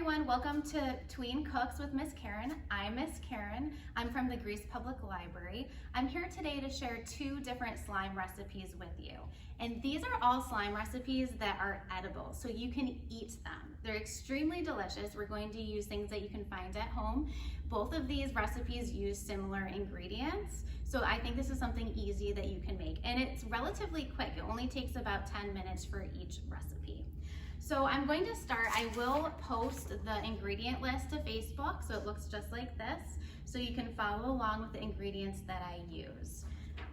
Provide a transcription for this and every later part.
everyone, welcome to Tween Cooks with Miss Karen. I'm Miss Karen. I'm from the Greece Public Library. I'm here today to share 2 different slime recipes with you. And these are all slime recipes that are edible, so you can eat them. They're extremely delicious. We're going to use things that you can find at home. Both of these recipes use similar ingredients, so I think this is something easy that you can make. And it's relatively quick. It only takes about 10 minutes for each recipe. So I'm going to start, I will post the ingredient list to Facebook, so it looks just like this, so you can follow along with the ingredients that I use.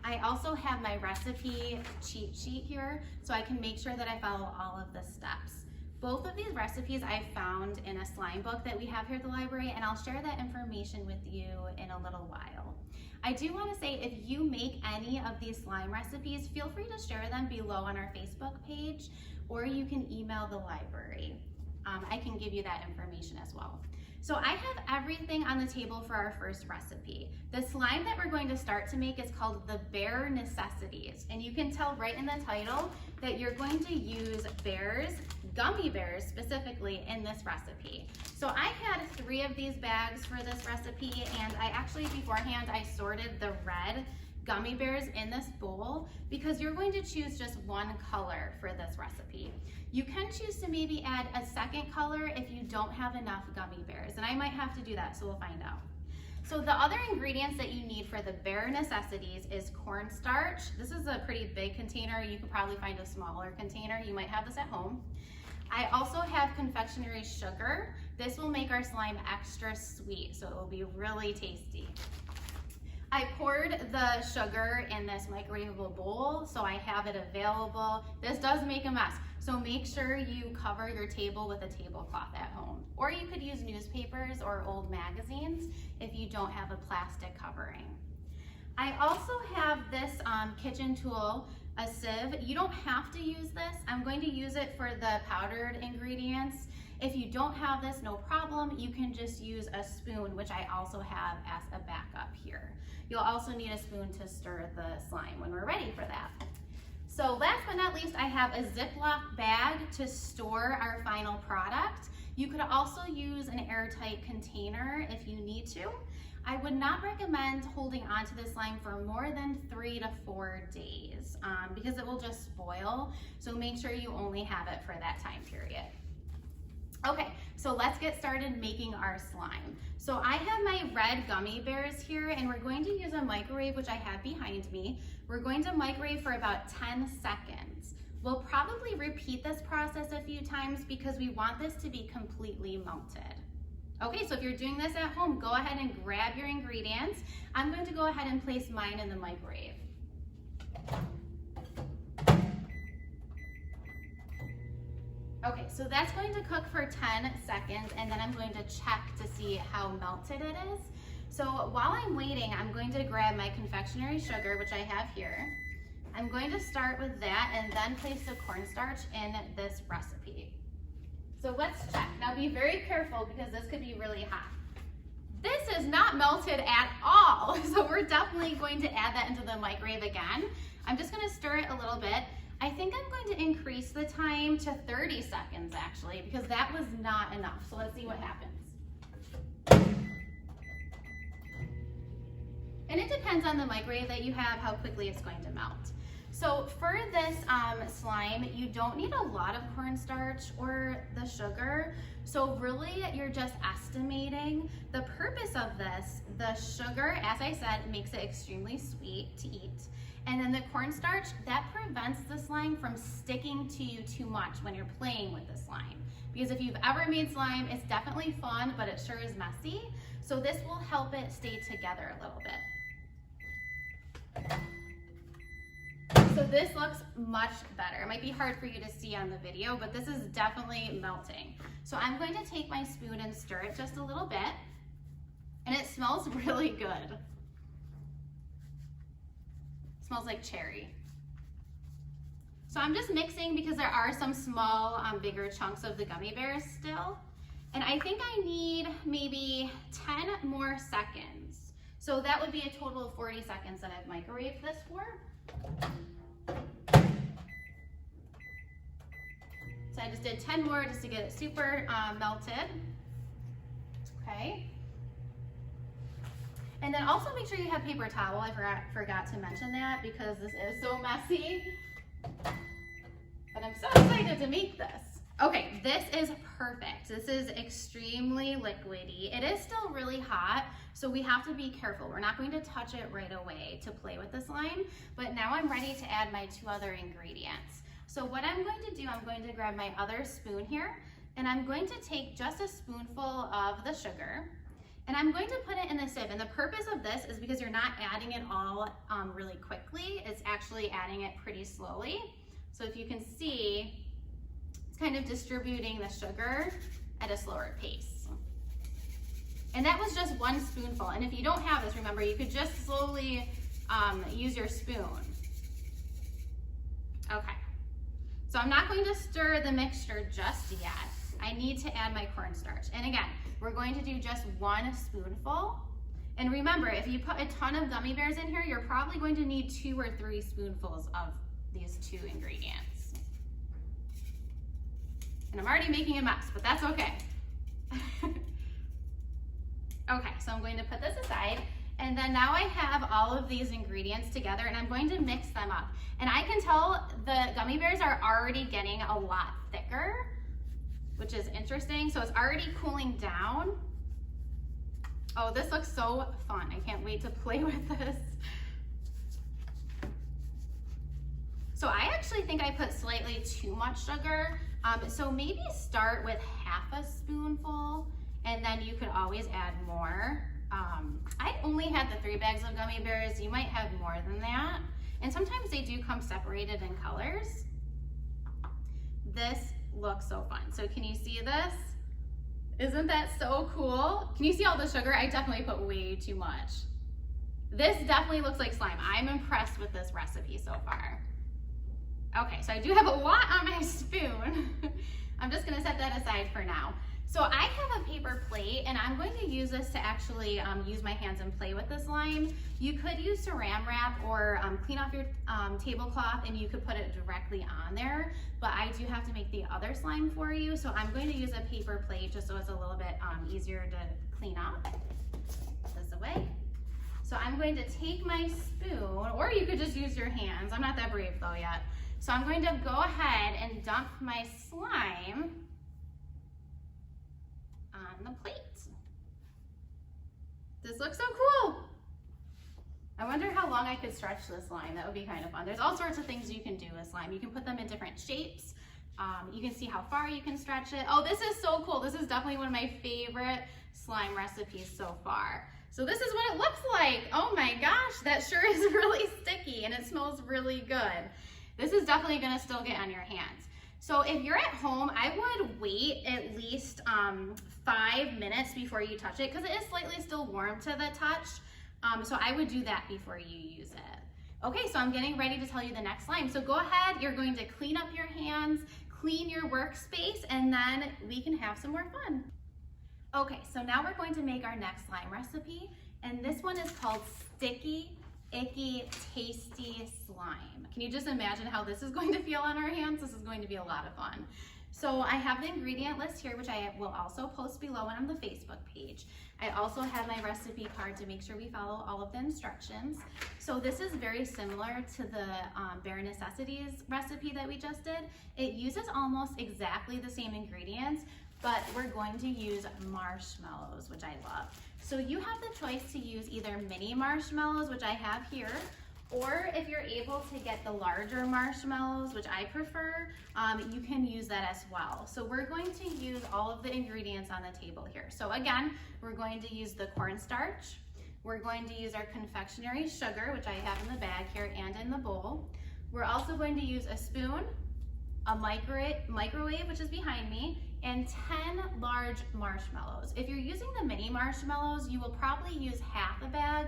I also have my recipe cheat sheet here, so I can make sure that I follow all of the steps. Both of these recipes I found in a slime book that we have here at the library, and I'll share that information with you in a little while. I do want to say, if you make any of these slime recipes, feel free to share them below on our Facebook page, or you can email the library. I can give you that information as well. So I have everything on the table for our first recipe. The slime that we're going to start to make is called the Bear Necessities. And you can tell right in the title that you're going to use bears, gummy bears specifically, in this recipe. So I had 3 of these bags for this recipe, and I actually beforehand I sorted the red gummy bears in this bowl because you're going to choose just one color for this recipe. You can choose to maybe add a second color if you don't have enough gummy bears, and I might have to do that, so we'll find out. So the other ingredients that you need for the Bear Necessities is cornstarch. This is a pretty big container. You could probably find a smaller container. You might have this at home. I also have confectionery sugar. This will make our slime extra sweet, so it will be really tasty. I poured the sugar in this microwavable bowl, so I have it available. This does make a mess, so make sure you cover your table with a tablecloth at home. Or you could use newspapers or old magazines if you don't have a plastic covering. I also have this kitchen tool, a sieve. You don't have to use this. I'm going to use it for the powdered ingredients. If you don't have this, no problem. You can just use a spoon, which I also have as a backup here. You'll also need a spoon to stir the slime when we're ready for that. So last but not least, I have a Ziploc bag to store our final product. You could also use an airtight container if you need to. I would not recommend holding onto the slime for more than 3 to 4 days because it will just spoil. So make sure you only have it for that time period. Okay, so let's get started making our slime. So I have my red gummy bears here, and we're going to use a microwave, which I have behind me. We're going to microwave for about 10 seconds. We'll probably repeat this process a few times because we want this to be completely melted. Okay, so if you're doing this at home, go ahead and grab your ingredients. I'm going to go ahead and place mine in the microwave. Okay, so that's going to cook for 10 seconds, and then I'm going to check to see how melted it is. So while I'm waiting, I'm going to grab my confectionery sugar, which I have here. I'm going to start with that and then place the cornstarch in this recipe. So let's check. Now be very careful because this could be really hot. This is not melted at all, so we're definitely going to add that into the microwave again. I'm just going to stir it a little bit. I think I'm going to increase the time to 30 seconds actually, because that was not enough. So let's see what happens. And it depends on the microwave that you have, how quickly it's going to melt. So for this slime, you don't need a lot of cornstarch or the sugar. So really you're just estimating. The purpose of this, the sugar, as I said, makes it extremely sweet to eat. And then the cornstarch, that prevents the slime from sticking to you too much when you're playing with the slime. Because if you've ever made slime, it's definitely fun, but it sure is messy. So this will help it stay together a little bit. So this looks much better. It might be hard for you to see on the video, but this is definitely melting. So I'm going to take my spoon and stir it just a little bit. And it smells really good. Smells like cherry. So I'm just mixing because there are some small, bigger chunks of the gummy bears still. And I think I need maybe 10 more seconds. So that would be a total of 40 seconds that I've microwaved this for. So I just did 10 more just to get it super melted. okay? And then also make sure you have paper towel. I forgot to mention that because this is so messy. But I'm so excited to make this. Okay, this is perfect. This is extremely liquidy. It is still really hot, so we have to be careful. We're not going to touch it right away to play with the slime, but now I'm ready to add my 2 other ingredients. So what I'm going to do, I'm going to grab my other spoon here, and I'm going to take just a spoonful of the sugar, and I'm going to put it in the sieve. And the purpose of this is because you're not adding it all really quickly. It's actually adding it pretty slowly. So if you can see, it's kind of distributing the sugar at a slower pace. And that was just 1 spoonful. And if you don't have this, remember, you could just slowly use your spoon. Okay. So I'm not going to stir the mixture just yet. I need to add my cornstarch. And again, we're going to do just 1 spoonful. And remember, if you put a ton of gummy bears in here, you're probably going to need 2 or 3 spoonfuls of these 2 ingredients. And I'm already making a mess, but that's okay. Okay, so I'm going to put this aside. And then now I have all of these ingredients together and I'm going to mix them up. And I can tell the gummy bears are already getting a lot thicker, which is interesting. So it's already cooling down. Oh, this looks so fun. I can't wait to play with this. So I actually think I put slightly too much sugar. So maybe start with half a spoonful and then you could always add more. I only had the 3 bags of gummy bears. You might have more than that. And sometimes they do come separated in colors. This looks so fun. So can you see this? Isn't that so cool? Can you see all the sugar? I definitely put way too much. This definitely looks like slime. I'm impressed with this recipe so far. Okay, so I do have a lot on my spoon. I'm just gonna set that aside for now. So I have a paper plate and I'm going to use this to actually use my hands and play with the slime. You could use saran wrap or clean off your tablecloth and you could put it directly on there, but I do have to make the other slime for you. So I'm going to use a paper plate just so it's a little bit easier to clean up. Put this away. So I'm going to take my spoon, or you could just use your hands. I'm not that brave though yet. So I'm going to go ahead and dump my slime on the plate. This looks so cool. I wonder how long I could stretch this slime. That would be kind of fun. There's all sorts of things you can do with slime. You can put them in different shapes. You can see how far you can stretch it. Oh, this is so cool. This is definitely one of my favorite slime recipes so far. So this is what it looks like. Oh my gosh, that sure is really sticky and it smells really good. This is definitely gonna still get on your hands. So if you're at home, I would wait at least 5 minutes before you touch it because it is slightly still warm to the touch. So I would do that before you use it. Okay, so I'm getting ready to tell you the next slime. So go ahead, you're going to clean up your hands, clean your workspace, and then we can have some more fun. Okay, so now we're going to make our next slime recipe, and this one is called Sticky, Icky, Tasty Slime. Can you just imagine how this is going to feel on our hands? This is going to be a lot of fun. So I have the ingredient list here, which I will also post below on the Facebook page. I also have my recipe card to make sure we follow all of the instructions. So this is very similar to the Bare Necessities recipe that we just did. It uses almost exactly the same ingredients, but we're going to use marshmallows, which I love. So you have the choice to use either mini marshmallows, which I have here, or if you're able to get the larger marshmallows, which I prefer, you can use that as well. So we're going to use all of the ingredients on the table here. So again, we're going to use the cornstarch. We're going to use our confectionery sugar, which I have in the bag here and in the bowl. We're also going to use a spoon, a microwave, which is behind me, and 10 large marshmallows. If you're using the mini marshmallows, you will probably use half a bag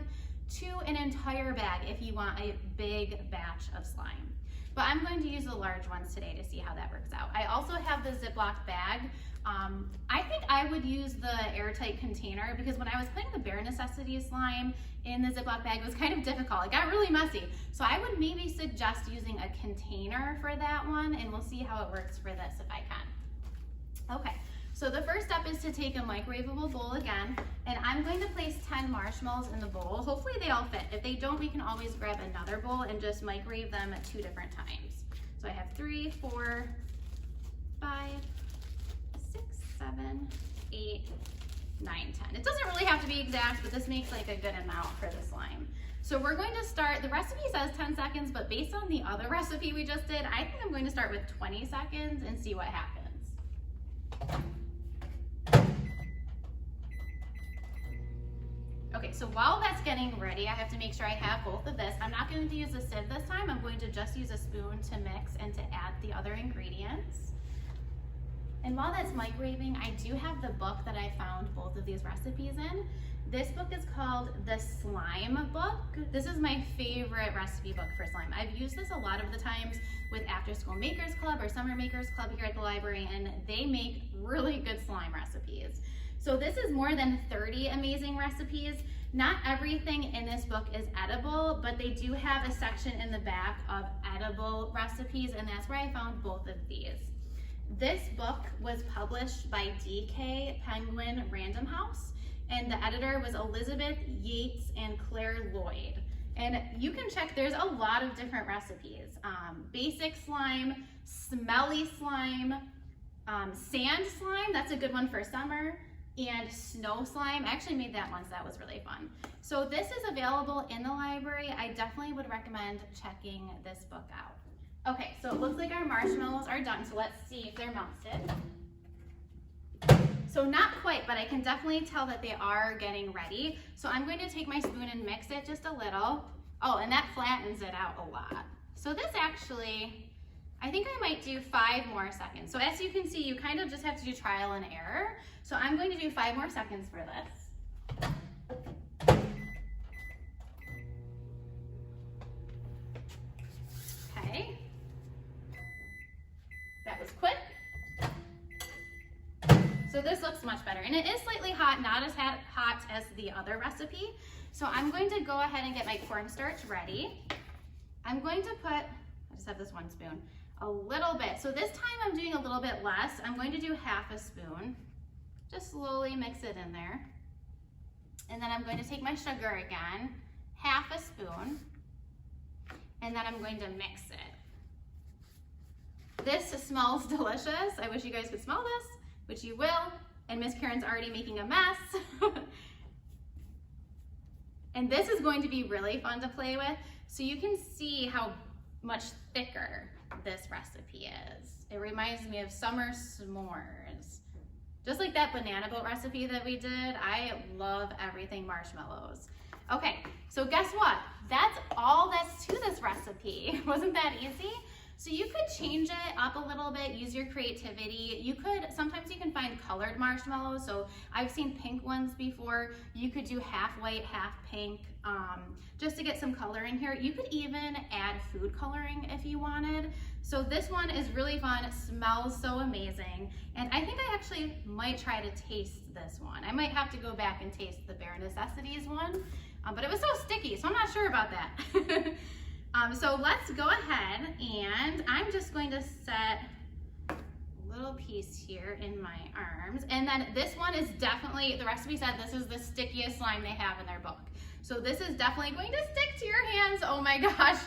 to an entire bag if you want a big batch of slime. But I'm going to use the large ones today to see how that works out. I also have the Ziploc bag. I think I would use the airtight container because when I was putting the Bare Necessities slime in the Ziploc bag, it was kind of difficult. It got really messy. So I would maybe suggest using a container for that one, and we'll see how it works for this if I can. Okay, So the first step is to take a microwavable bowl again, and I'm going to place 10 marshmallows in the bowl. Hopefully they all fit. If they don't, we can always grab another bowl and just microwave them at 2 different times. So I have 3, 4, 5, 6, 7, 8, 9, 10. It doesn't really have to be exact, but this makes like a good amount for the slime. So we're going to start, the recipe says 10 seconds, but based on the other recipe we just did, I think I'm going to start with 20 seconds and see what happens. Okay, so while that's getting ready, I have to make sure I have both of this. I'm not going to use a sieve this time. I'm going to just use a spoon to mix and to add the other ingredients. And while that's microwaving, I do have the book that I found both of these recipes in. This book is called The Slime Book. This is my favorite recipe book for slime. I've used this a lot of the times with After School Makers Club or Summer Makers Club here at the library, and they make really good slime recipes. So this is more than 30 amazing recipes. Not everything in this book is edible, but they do have a section in the back of edible recipes, and that's where I found both of these. This book was published by DK Penguin Random House, and the editor was Elizabeth Yates and Claire Lloyd. And you can check, there's a lot of different recipes. Basic slime, smelly slime, sand slime, that's a good one for summer, and snow slime. I actually made that once, that was really fun. So this is available in the library. I definitely would recommend checking this book out. Okay, so it looks like our marshmallows are done, so let's see if they're melted. So not quite, but I can definitely tell that they are getting ready. So I'm going to take my spoon and mix it just a little. Oh, and that flattens it out a lot. So this actually, I think I might do 5 more seconds. So as you can see, you kind of just have to do trial and error. So I'm going to do 5 more seconds for this. Okay. That was quick. So this looks much better. And it is slightly hot, not as hot as the other recipe. So I'm going to go ahead and get my cornstarch ready. I'm going to put, I just have this one spoon, a little bit. So this time I'm doing a little bit less. I'm going to do half a spoon. Just slowly mix it in there. And then I'm going to take my sugar again, half a spoon, and then I'm going to mix it. This smells delicious. I wish you guys could smell this, which you will, and Miss Karen's already making a mess. And this is going to be really fun to play with, so you can see how much thicker this recipe is. It reminds me of summer s'mores. Just like that banana boat recipe that we did, I love everything marshmallows. Okay, so guess what? That's all that's to this recipe. Wasn't that easy? So you could change it up a little bit, use your creativity. You could, sometimes you can find colored marshmallows. So I've seen pink ones before. You could do half white, half pink, just to get some color in here. You could even add food coloring if you wanted. So this one is really fun, it smells so amazing. And I think I actually might try to taste this one. I might have to go back and taste the Bare Necessities one, but it was so sticky, so I'm not sure about that. So let's go ahead, and I'm just going to set a little piece here in my arms. And then this one is definitely, the recipe said this is the stickiest slime they have in their book. So this is definitely going to stick to your hands. Oh my gosh,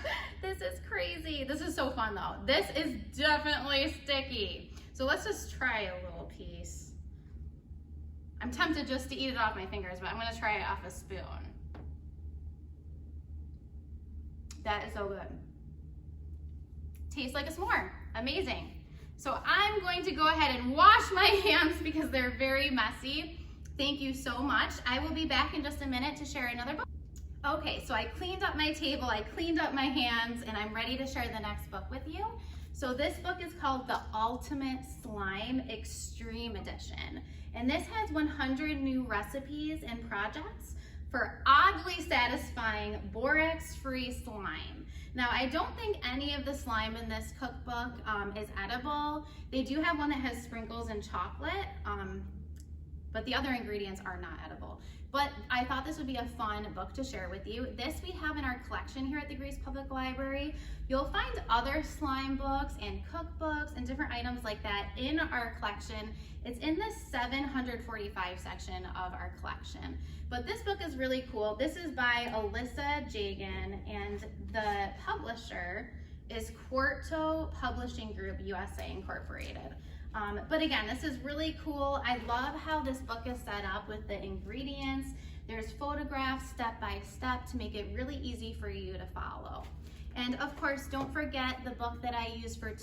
this is crazy. This is so fun though. This is definitely sticky. So let's just try a little piece. I'm tempted just to eat it off my fingers, but I'm gonna try it off a spoon. That is so good. Tastes like a s'more, amazing. So I'm going to go ahead and wash my hands because they're very messy. Thank you so much. I will be back in just a minute to share another book. Okay, so I cleaned up my table, I cleaned up my hands, and I'm ready to share the next book with you. So this book is called The Ultimate Slime Extreme Edition. And this has 100 new recipes and projects for oddly satisfying borax-free slime. Now, I don't think any of the slime in this cookbook is edible. They do have one that has sprinkles and chocolate. but the other ingredients are not edible. But I thought this would be a fun book to share with you. This we have in our collection here at the Greece Public Library. You'll find other slime books and cookbooks and different items like that in our collection. It's in the 745 section of our collection. But this book is really cool. This is by Alyssa Jagan, and the publisher is Quarto Publishing Group USA Incorporated. But again, this is really cool. I love how this book is set up with the ingredients. There's photographs step by step to make it really easy for you to follow. And of course, don't forget the book that I used for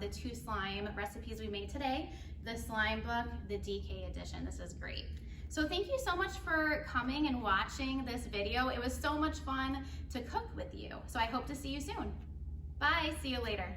the 2 slime recipes we made today, the slime book, the DK edition. This is great. So thank you so much for coming and watching this video. It was so much fun to cook with you. So I hope to see you soon. Bye, see you later.